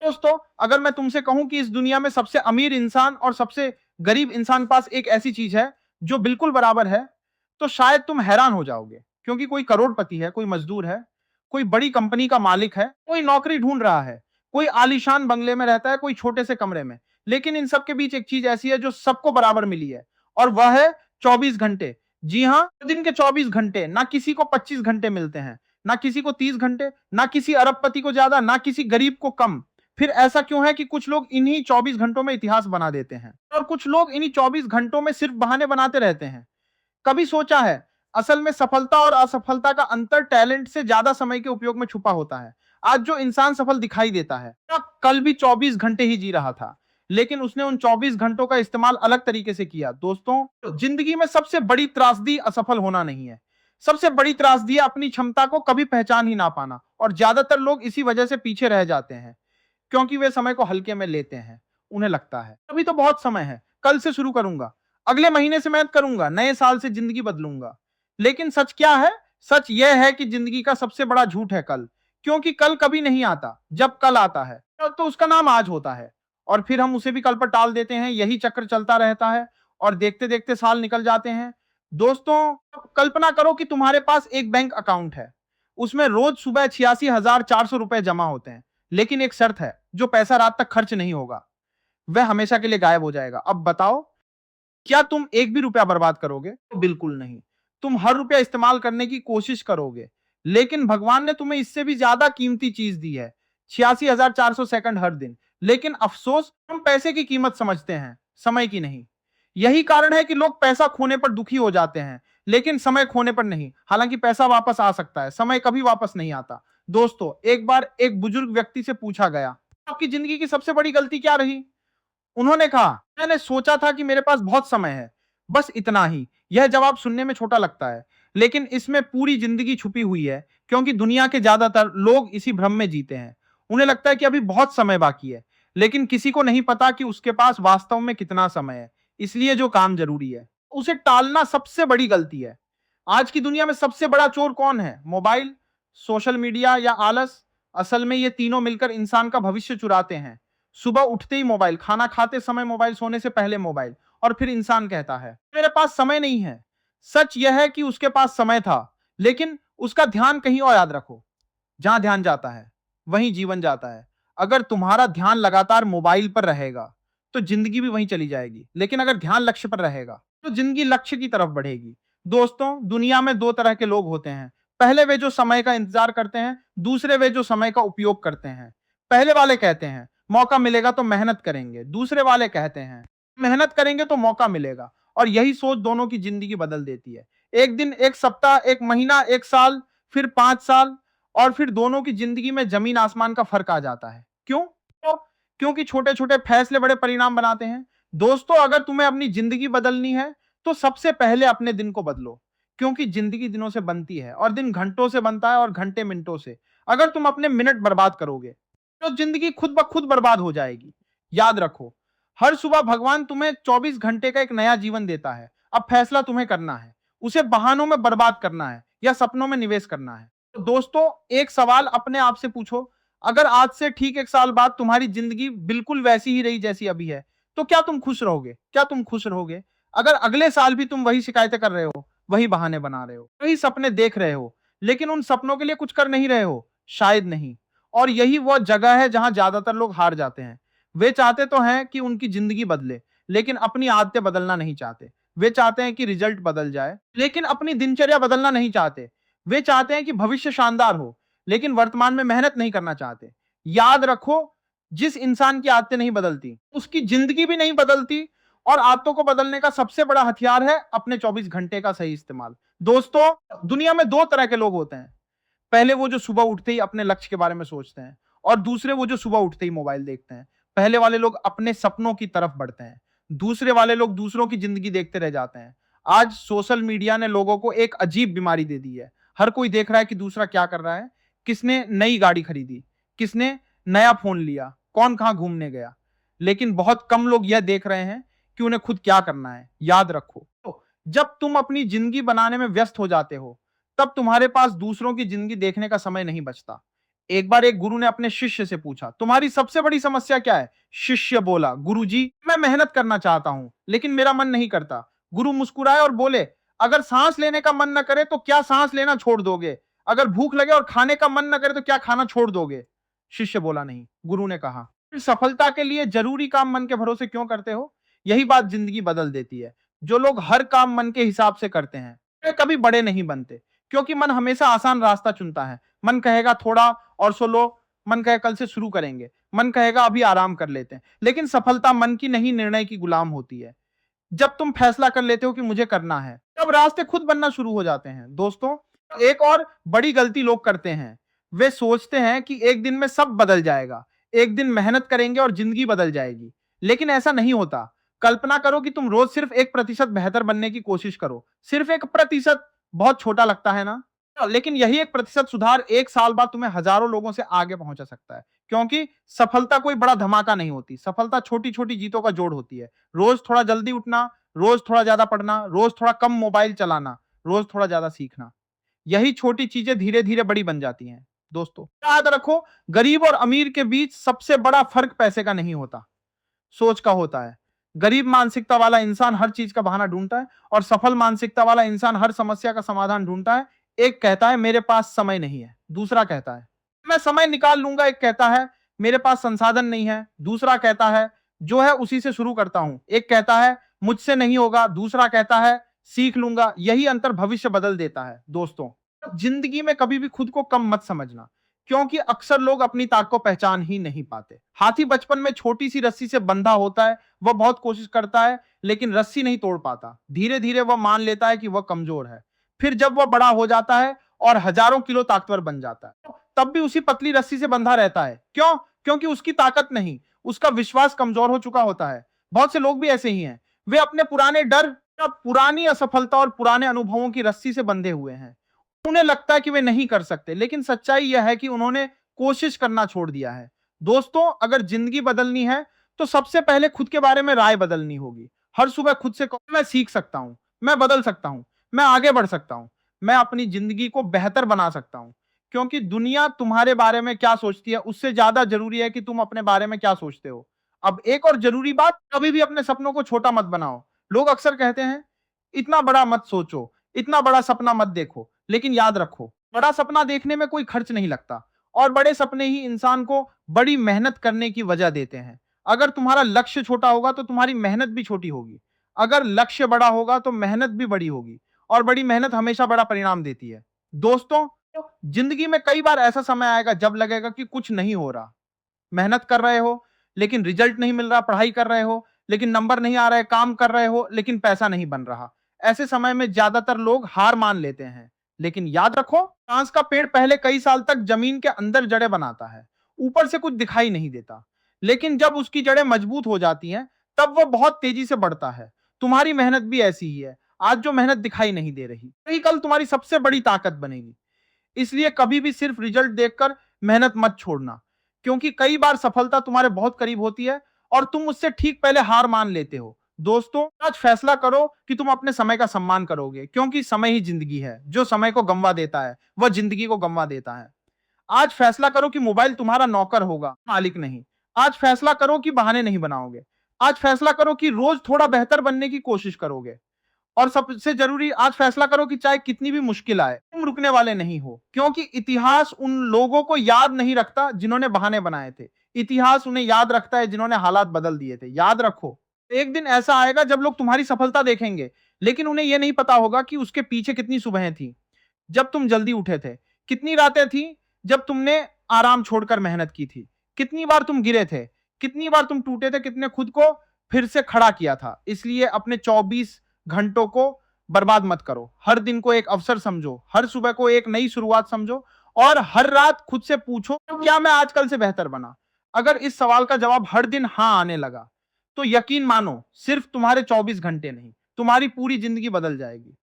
दोस्तों, अगर मैं तुमसे कहूं कि इस दुनिया में सबसे अमीर इंसान और सबसे गरीब इंसान के पास एक ऐसी चीज है जो बिल्कुल बराबर है, तो शायद तुम हैरान हो जाओगे। क्योंकि कोई करोड़पति है, कोई मजदूर है, कोई बड़ी कंपनी का मालिक है, कोई नौकरी ढूंढ रहा है, कोई आलीशान बंगले में रहता है, कोई छोटे से कमरे में। लेकिन इन सब के बीच एक चीज ऐसी है जो सबको बराबर मिली है, और वह है 24 घंटे। जी हाँ, दिन के 24 घंटे। ना किसी को 25 घंटे मिलते हैं, ना किसी को 30 घंटे, ना किसी अरबपति को ज्यादा, ना किसी गरीब को कम। फिर ऐसा क्यों है कि कुछ लोग इन्हीं 24 घंटों में इतिहास बना देते हैं और कुछ लोग इन्हीं 24 घंटों में सिर्फ बहाने बनाते रहते हैं? कभी सोचा है, असल में सफलता और असफलता का अंतर टैलेंट से ज्यादा समय के उपयोग में छुपा होता है। आज जो इंसान सफल दिखाई देता है, कल भी 24 घंटे ही जी रहा था, लेकिन उसने उन 24 घंटों का इस्तेमाल अलग तरीके से किया। दोस्तों, जिंदगी में सबसे बड़ी त्रासदी असफल होना नहीं है, सबसे बड़ी त्रासदी है अपनी क्षमता को कभी पहचान ही ना पाना। और ज्यादातर लोग इसी वजह से पीछे रह जाते हैं, क्योंकि वे समय को हल्के में लेते हैं। उन्हें लगता है अभी तो बहुत समय है, कल से शुरू करूंगा, अगले महीने से मेहनत करूंगा, नए साल से जिंदगी बदलूंगा। लेकिन सच क्या है? सच यह है कि जिंदगी का सबसे बड़ा झूठ है कल। क्योंकि कल कभी नहीं आता। जब कल आता है तो उसका नाम आज होता है, और फिर हम उसे भी कल पर टाल देते हैं। यही चक्र चलता रहता है और देखते देखते साल निकल जाते हैं। दोस्तों, कल्पना करो कि तुम्हारे पास एक बैंक अकाउंट है, उसमें रोज सुबह 86,400 रुपए जमा होते हैं। लेकिन एक शर्त है, जो पैसा रात तक खर्च नहीं होगा वह हमेशा के लिए गायब हो जाएगा। अब बताओ, क्या तुम एक भी रुपया बर्बाद करोगे? तो बिल्कुल नहीं। तुम हर रुपया इस्तेमाल करने की कोशिश करोगे। लेकिन भगवान ने तुम्हें इससे भी ज्यादा कीमती चीज दी है, 86,400 सेकंड हर दिन। लेकिन अफसोस, हम पैसे की कीमत समझते हैं, समय की नहीं। यही कारण है कि लोग पैसा खोने पर दुखी हो जाते हैं, लेकिन समय खोने पर नहीं। हालांकि पैसा वापस आ सकता है, समय कभी वापस नहीं आता। दोस्तों, एक बार एक बुजुर्ग व्यक्ति से पूछा गया, आपकी जिंदगी की सबसे बड़ी गलती क्या रही? उन्होंने कहा, मैंने सोचा था कि मेरे पास बहुत समय है, बस इतना ही। यह जवाब सुनने में छोटा लगता है, लेकिन इसमें पूरी जिंदगी छुपी हुई है। क्योंकि दुनिया के ज्यादातर लोग इसी भ्रम में जीते हैं। उन्हें लगता है कि अभी बहुत समय बाकी है, लेकिन किसी को नहीं पता कि उसके पास वास्तव में कितना समय है। इसलिए जो काम जरूरी है उसे टालना सबसे बड़ी गलती है। आज की दुनिया में सबसे बड़ा चोर कौन है? मोबाइल, सोशल मीडिया या आलस? असल में ये तीनों मिलकर इंसान का भविष्य चुराते हैं। सुबह उठते ही मोबाइल, खाना खाते समय मोबाइल, सोने से पहले मोबाइल, और फिर इंसान कहता है मेरे पास समय नहीं है। सच यह है कि उसके पास समय था, लेकिन उसका ध्यान कहीं और। याद रखो, जहां ध्यान जाता है वहीं जीवन जाता है। अगर तुम्हारा ध्यान लगातार मोबाइल पर रहेगा तो जिंदगी भी वहीं चली जाएगी, लेकिन अगर ध्यान लक्ष्य पर रहेगा तो जिंदगी लक्ष्य की तरफ बढ़ेगी। दोस्तों, दुनिया में दो तरह के लोग होते हैं। पहले वे जो समय का इंतजार करते हैं, दूसरे वे जो समय का उपयोग करते हैं। पहले वाले कहते हैं मौका मिलेगा तो मेहनत करेंगे, दूसरे वाले कहते हैं मेहनत करेंगे तो मौका मिलेगा। और यही सोच दोनों की जिंदगी बदल देती है। एक दिन, एक सप्ताह, एक महीना, एक साल, फिर 5 साल, और फिर दोनों की जिंदगी में जमीन आसमान का फर्क आ जाता है। क्यों? तो क्योंकि छोटे छोटे फैसले बड़े परिणाम बनाते हैं। दोस्तों, अगर तुम्हें अपनी जिंदगी बदलनी है तो सबसे पहले अपने दिन को बदलो। क्योंकि जिंदगी दिनों से बनती है, और दिन घंटों से बनता है, और घंटे मिनटों से। अगर तुम अपने मिनट बर्बाद करोगे तो जिंदगी खुद ब खुद बर्बाद हो जाएगी। याद रखो, हर सुबह भगवान तुम्हें 24 घंटे का एक नया जीवन देता है। अब फैसला तुम्हें करना है, उसे बहानों में बर्बाद करना है या सपनों में निवेश करना है। तो दोस्तों, एक सवाल अपने आप से पूछो, अगर आज से ठीक 1 साल बाद तुम्हारी जिंदगी बिल्कुल वैसी ही रही जैसी अभी है, तो क्या तुम खुश रहोगे? क्या तुम खुश रहोगे? अगर अगले साल भी तुम वही शिकायतें कर रहे हो, वही बहाने बना रहे हो, वही सपने देख रहे हो, लेकिन उन सपनों के लिए कुछ कर नहीं रहे हो, शायद नहीं। और यही वो जगह है जहां ज्यादातर लोग हार जाते हैं। वे चाहते तो हैं कि उनकी जिंदगी बदले, लेकिन अपनी आदतें बदलना नहीं चाहते। वे चाहते हैं कि रिजल्ट बदल जाए, लेकिन अपनी दिनचर्या बदलना नहीं चाहते। वे चाहते हैं कि भविष्य शानदार हो, लेकिन वर्तमान में मेहनत नहीं करना चाहते। याद रखो, जिस इंसान की आदतें नहीं बदलती उसकी जिंदगी भी नहीं बदलती। और आदतों को बदलने का सबसे बड़ा हथियार है अपने 24 घंटे का सही इस्तेमाल। दोस्तों, दुनिया में दो तरह के लोग होते हैं। पहले वो जो सुबह उठते ही अपने लक्ष्य के बारे में सोचते हैं, और दूसरे वो जो सुबह उठते ही मोबाइल देखते हैं। पहले वाले लोग अपने सपनों की तरफ बढ़ते हैं, दूसरे वाले लोग दूसरों की जिंदगी देखते रह जाते हैं। आज सोशल मीडिया ने लोगों को एक अजीब बीमारी दे दी है। हर कोई देख रहा है कि दूसरा क्या कर रहा है, किसने नई गाड़ी खरीदी, किसने नया फोन लिया, कौन कहां घूमने गया। लेकिन बहुत कम लोग यह देख रहे हैं कि उन्हें खुद क्या करना है। याद रखो, तो जब तुम अपनी जिंदगी बनाने में व्यस्त हो जाते हो, तब तुम्हारे पास दूसरों की जिंदगी देखने का समय नहीं बचता। एक बार एक गुरु ने अपने शिष्य से पूछा, तुम्हारी सबसे बड़ी समस्या क्या है? शिष्य बोला, गुरुजी, मैं मेहनत करना चाहता हूं, लेकिन मेरा मन नहीं करता। गुरु मुस्कुराए और बोले, अगर सांस लेने का मन न करे तो क्या सांस लेना छोड़ दोगे? अगर भूख लगे और खाने का मन न करे तो क्या खाना छोड़ दोगे? शिष्य बोला, नहीं। गुरु ने कहा, फिर सफलता के लिए जरूरी काम मन के भरोसे क्यों करते हो? यही बात जिंदगी बदल देती है। जो लोग हर काम मन के हिसाब से करते हैं, वे कभी बड़े नहीं बनते, क्योंकि मन हमेशा आसान रास्ता चुनता है। मन कहेगा थोड़ा और सो लो, मन कहे कल से शुरू करेंगे, मन कहेगा अभी आराम कर लेते हैं। लेकिन सफलता मन की नहीं, निर्णय की गुलाम होती है। जब तुम फैसला कर लेते हो कि मुझे करना है, तब रास्ते खुद बनना शुरू हो जाते हैं। दोस्तों, एक और बड़ी गलती लोग करते हैं, वे सोचते हैं कि एक दिन में सब बदल जाएगा, एक दिन मेहनत करेंगे और जिंदगी बदल जाएगी। लेकिन ऐसा नहीं होता। कल्पना करो कि तुम रोज सिर्फ 1% बेहतर बनने की कोशिश करो। सिर्फ 1% बहुत छोटा लगता है ना? लेकिन यही 1% सुधार 1 साल बाद तुम्हें हजारों लोगों से आगे पहुंचा सकता है। क्योंकि सफलता कोई बड़ा धमाका नहीं होती, सफलता छोटी छोटी जीतों का जोड़ होती है। रोज थोड़ा जल्दी उठना, रोज थोड़ा ज्यादा पढ़ना, रोज थोड़ा कम मोबाइल चलाना, रोज थोड़ा ज्यादा सीखना, यही छोटी चीजें धीरे धीरे बड़ी बन जाती हैं। दोस्तों, याद रखो, गरीब और अमीर के बीच सबसे बड़ा फर्क पैसे का नहीं होता, सोच का होता है। गरीब मानसिकता वाला इंसान हर चीज का बहाना ढूंढता है और सफल मानसिकता वाला इंसान हर समस्या का समाधान ढूंढता है। एक कहता है मेरे पास समय नहीं है, दूसरा कहता है मैं समय निकाल लूंगा। एक कहता है मेरे पास संसाधन नहीं है, दूसरा कहता है जो है उसी से शुरू करता हूं। एक कहता है मुझसे नहीं होगा, दूसरा कहता है सीख लूंगा। यही अंतर भविष्य बदल देता है। दोस्तों, जिंदगी में कभी भी खुद को कम मत समझना, क्योंकि अक्सर लोग अपनी ताकत को पहचान ही नहीं पाते। हाथी बचपन में छोटी सी रस्सी से बंधा होता है, वह बहुत कोशिश करता है लेकिन रस्सी नहीं तोड़ पाता। धीरे धीरे वह मान लेता है कि वह कमजोर है। फिर जब वह बड़ा हो जाता है और हजारों किलो ताकतवर बन जाता है, तब भी उसी पतली रस्सी से बंधा रहता है। क्यों? क्योंकि उसकी ताकत नहीं, उसका विश्वास कमजोर हो चुका होता है। बहुत से लोग भी ऐसे ही हैं, वे अपने पुराने डर, पुरानी असफलता और पुराने अनुभवों की रस्सी से बंधे हुए हैं। उन्हें लगता है कि वे नहीं कर सकते, लेकिन सच्चाई यह है कि उन्होंने कोशिश करना छोड़ दिया है। दोस्तों, अगर जिंदगी बदलनी है तो सबसे पहले खुद के बारे में राय बदलनी होगी। हर सुबह खुद से कहो, मैं सीख सकता हूं, मैं बदल सकता हूं, मैं आगे बढ़ सकता हूं, मैं अपनी जिंदगी को बेहतर बना सकता हूं। क्योंकि दुनिया तुम्हारे बारे में क्या सोचती है, उससे ज्यादा जरूरी है कि तुम अपने बारे में क्या सोचते हो। अब एक और जरूरी बात, कभी भी अपने सपनों को छोटा मत बनाओ। लोग अक्सर कहते हैं इतना बड़ा मत सोचो, इतना बड़ा सपना मत देखो, लेकिन याद रखो, बड़ा सपना देखने में कोई खर्च नहीं लगता और बड़े सपने ही इंसान को बड़ी मेहनत करने की वजह देते हैं। अगर तुम्हारा लक्ष्य छोटा होगा तो तुम्हारी मेहनत भी छोटी होगी। अगर लक्ष्य बड़ा होगा तो मेहनत भी बड़ी होगी और बड़ी मेहनत हमेशा बड़ा परिणाम देती है। दोस्तों, जिंदगी में कई बार ऐसा समय आएगा जब लगेगा कि कुछ नहीं हो रहा। मेहनत कर रहे हो लेकिन रिजल्ट नहीं मिल रहा, पढ़ाई कर रहे हो लेकिन नंबर नहीं आ रहे, काम कर रहे हो लेकिन पैसा नहीं बन रहा। ऐसे समय में ज्यादातर लोग हार मान लेते हैं। लेकिन याद रखो, बांस का पेड़ पहले कई साल तक जमीन के अंदर जड़ें बनाता है, ऊपर से कुछ दिखाई नहीं देता। लेकिन जब उसकी जड़ें मजबूत हो जाती हैं, तब वह बहुत तेजी से बढ़ता है। तुम्हारी मेहनत भी ऐसी ही है। आज जो मेहनत दिखाई नहीं दे रही, वही कल तुम्हारी सबसे बड़ी ताकत बनेगी। इसलिए कभी भी सिर्फ रिजल्ट देखकर मेहनत मत छोड़ना, क्योंकि कई बार सफलता तुम्हारे बहुत करीब होती है और तुम उससे ठीक पहले हार मान लेते हो। दोस्तों, आज फैसला करो कि तुम अपने समय का सम्मान करोगे, क्योंकि समय ही जिंदगी है। जो समय को गंवा देता है वह जिंदगी को गंवा देता है। आज फैसला करो कि मोबाइल तुम्हारा नौकर होगा, मालिक नहीं। आज फैसला करो कि बहाने नहीं बनाओगे। आज फैसला करो कि रोज थोड़ा बेहतर बनने की कोशिश करोगे। और सबसे जरूरी, आज फैसला करो कि चाहे कितनी भी मुश्किल आए, तुम रुकने वाले नहीं हो। क्योंकि इतिहास उन लोगों को याद नहीं रखता जिन्होंने बहाने बनाए थे, इतिहास उन्हें याद रखता है जिन्होंने हालात बदल दिए थे। याद रखो, एक दिन ऐसा आएगा जब लोग तुम्हारी सफलता देखेंगे, लेकिन उन्हें यह नहीं पता होगा कि उसके पीछे कितनी सुबहें थी जब तुम जल्दी उठे थे, कितनी रातें थी जब तुमने आराम छोड़कर मेहनत की थी, कितनी बार तुम गिरे थे, कितनी बार तुम टूटे थे, कितने खुद को फिर से खड़ा किया था। इसलिए अपने 24 घंटों को बर्बाद मत करो। हर दिन को एक अवसर समझो, हर सुबह को एक नई शुरुआत समझो और हर रात खुद से पूछो, क्या मैं आज कल से बेहतर बना? अगर इस सवाल का जवाब हर दिन हाँ आने लगा, तो यकीन मानो, सिर्फ तुम्हारे 24 घंटे नहीं, तुम्हारी पूरी जिंदगी बदल जाएगी।